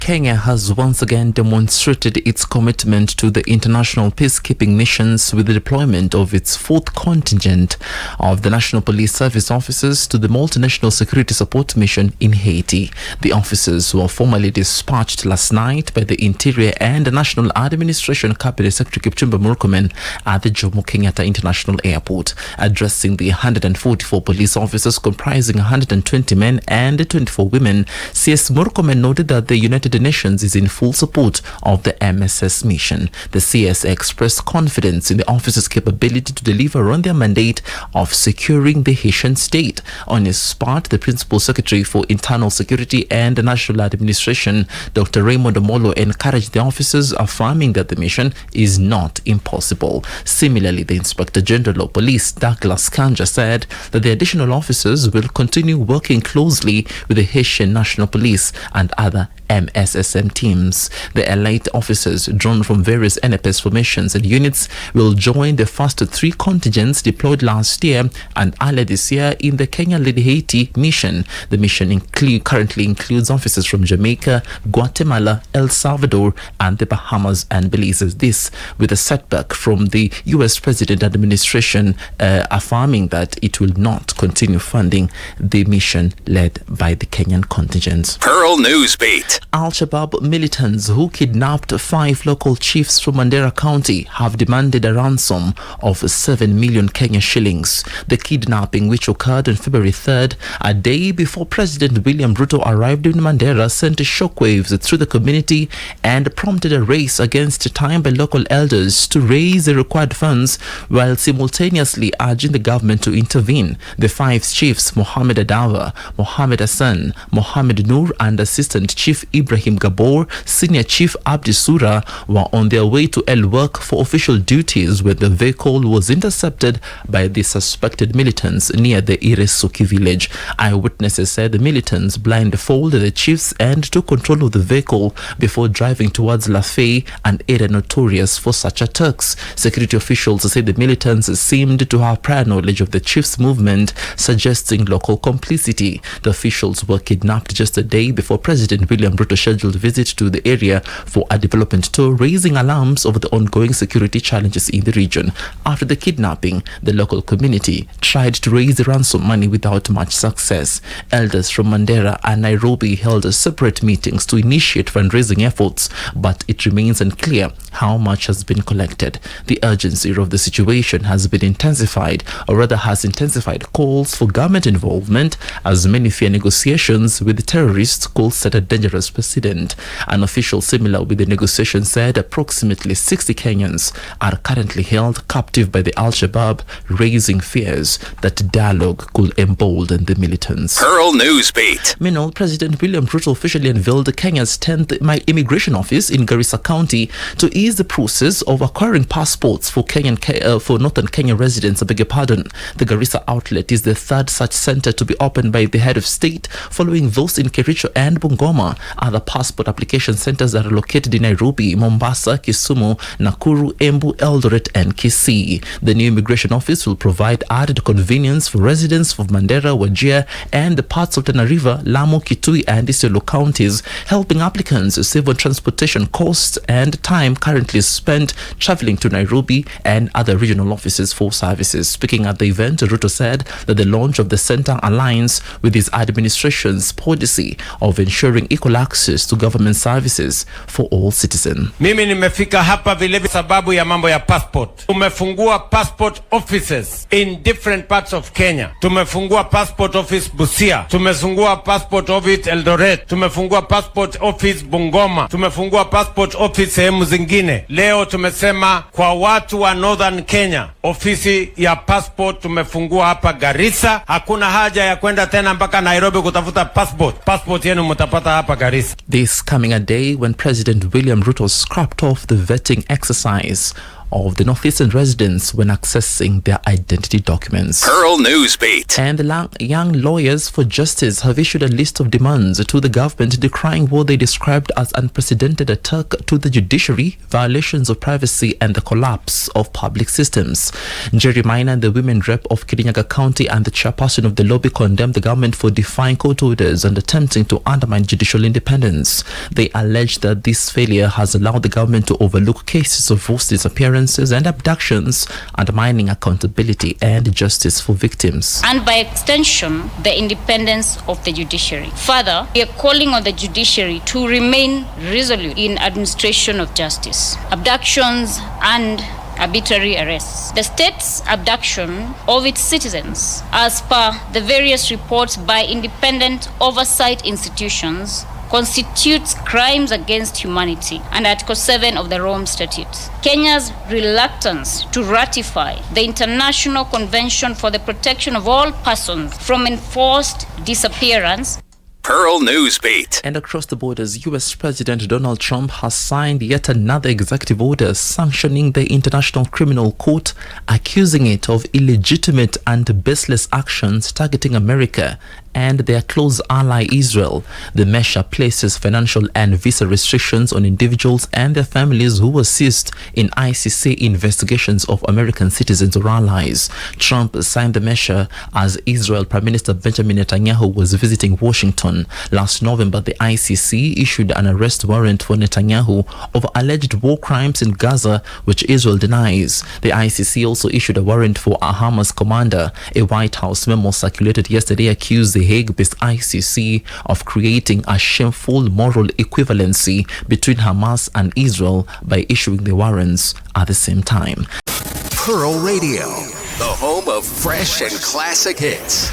Kenya has once again demonstrated its commitment to the international peacekeeping missions with the deployment of its fourth contingent of the National Police Service officers to the multinational security support mission in Haiti. The officers were formally dispatched last night by the Interior and National Administration Cabinet Secretary Kipchumba Murkomen at the Jomo Kenyatta International Airport. Addressing the 144 police officers comprising 120 men and 24 women, CS Murkomen noted that the United Nations is in full support of the MSS mission. The CS expressed confidence in the officers' capability to deliver on their mandate of securing the Haitian state. On his part, the Principal Secretary for Internal Security and National Administration, Dr. Raymond Omolo, encouraged the officers, affirming that the mission is not impossible. Similarly, the Inspector General of Police, Douglas Kanja, said that the additional officers will continue working closely with the Haitian National Police and other MSSM teams. The elite officers drawn from various NPS formations and units will join the first three contingents deployed last year and earlier this year in the Kenya-led Haiti mission. The mission currently includes officers from Jamaica, Guatemala, El Salvador, and the Bahamas and Belize. This with a setback from the U.S. President administration affirming that it will not continue funding the mission led by the Kenyan contingent. Pearl Newsbeat. Shabaab militants who kidnapped 5 local chiefs from Mandera County have demanded a ransom of 7 million Kenya shillings. The kidnapping, which occurred on February 3rd, a day before President William Ruto arrived in Mandera, sent shockwaves through the community and prompted a race against time by local elders to raise the required funds while simultaneously urging the government to intervene. The 5 chiefs, Mohammed Adawa, Mohammed Hassan, Mohammed Noor, and Assistant Chief Ibrahim Gabor, Senior Chief Abdi Sura, were on their way to El Work for official duties when the vehicle was intercepted by the suspected militants near the Iresuki village. Eyewitnesses said the militants blindfolded the chiefs and took control of the vehicle before driving towards Lafay, an area notorious for such attacks. Security officials say the militants seemed to have prior knowledge of the chiefs' movement, suggesting local complicity. The officials were kidnapped just a day before President William Ruto scheduled visit to the area for a development tour, raising alarms over the ongoing security challenges in the region. After the kidnapping, the local community tried to raise the ransom money without much success. Elders from Mandera and Nairobi held separate meetings to initiate fundraising efforts, but it remains unclear how much has been collected. The urgency of the situation has been intensified, or rather has intensified calls for government involvement, as many fear negotiations with the terrorists could set a dangerous precedent. An official similar with the negotiation said approximately 60 Kenyans are currently held captive by the Al-Shabaab, raising fears that dialogue could embolden the militants. Pearl Newsbeat. Meanwhile, President William Ruto officially unveiled Kenya's 10th immigration office in Garissa County to ease the process of acquiring passports for northern Kenya residents. The Garissa outlet is the third such center to be opened by the head of state, following those in Kericho and Bungoma. Other passport application centers are located in Nairobi, Mombasa, Kisumu, Nakuru, Embu, Eldoret, and Kisii. The new immigration office will provide added convenience for residents of Mandera, Wajir, and the parts of Tana River, Lamu, Kitui, and Isiolo counties, helping applicants save on transportation costs and time currently spent traveling to Nairobi and other regional offices for services. Speaking at the event, Ruto said that the launch of the center aligns with his administration's policy of ensuring equal access to government services for all citizens. Mimi nimefika hapa vile sababu ya mambo ya passport. Tumefungua passport offices in different parts of Kenya. Tumefungua passport office Busia. Tumefungua passport office Eldoret. Tumefungua passport office Bungoma. Tumefungua passport office sehemu zingine. Leo tumesema kwa watu wa Northern Kenya, ofisi ya passport tumefungua hapa Garissa. Hakuna haja ya kwenda tena mpaka Nairobi kutafuta passport. Passport yenu mtapata hapa Garissa. This coming a day when President William Ruto scrapped off the vetting exercise of the northeastern residents when accessing their identity documents. Pearl Newsbeat. And the young lawyers for justice have issued a list of demands to the government decrying what they described as unprecedented attack to the judiciary, violations of privacy, and the collapse of public systems. Jerry Minor, the women rep of Kirinyaga County and the chairperson of the lobby, condemned the government for defying court orders and attempting to undermine judicial independence. They allege that this failure has allowed the government to overlook cases of forced disappearances and abductions, undermining accountability and justice for victims. And by extension, the independence of the judiciary. Further, we are calling on the judiciary to remain resolute in administration of justice, abductions and arbitrary arrests. The state's abduction of its citizens, as per the various reports by independent oversight institutions, constitutes crimes against humanity and Article 7 of the Rome Statute. Kenya's reluctance to ratify the International Convention for the Protection of All Persons from Enforced Disappearance. Pearl Newsbeat. And across the borders, U.S. President Donald Trump has signed yet another executive order sanctioning the International Criminal Court, accusing it of illegitimate and baseless actions targeting America and their close ally Israel. The measure places financial and visa restrictions on individuals and their families who assist in ICC investigations of American citizens or allies. Trump signed the measure as Israel Prime Minister Benjamin Netanyahu was visiting Washington. Last November, the ICC issued an arrest warrant for Netanyahu of alleged war crimes in Gaza, which Israel denies. The ICC also issued a warrant for a Hamas commander. A White House memo circulated yesterday accused the Hague-based ICC of creating a shameful moral equivalency between Hamas and Israel by issuing the warrants at the same time. Pearl Radio, the home of fresh and classic hits.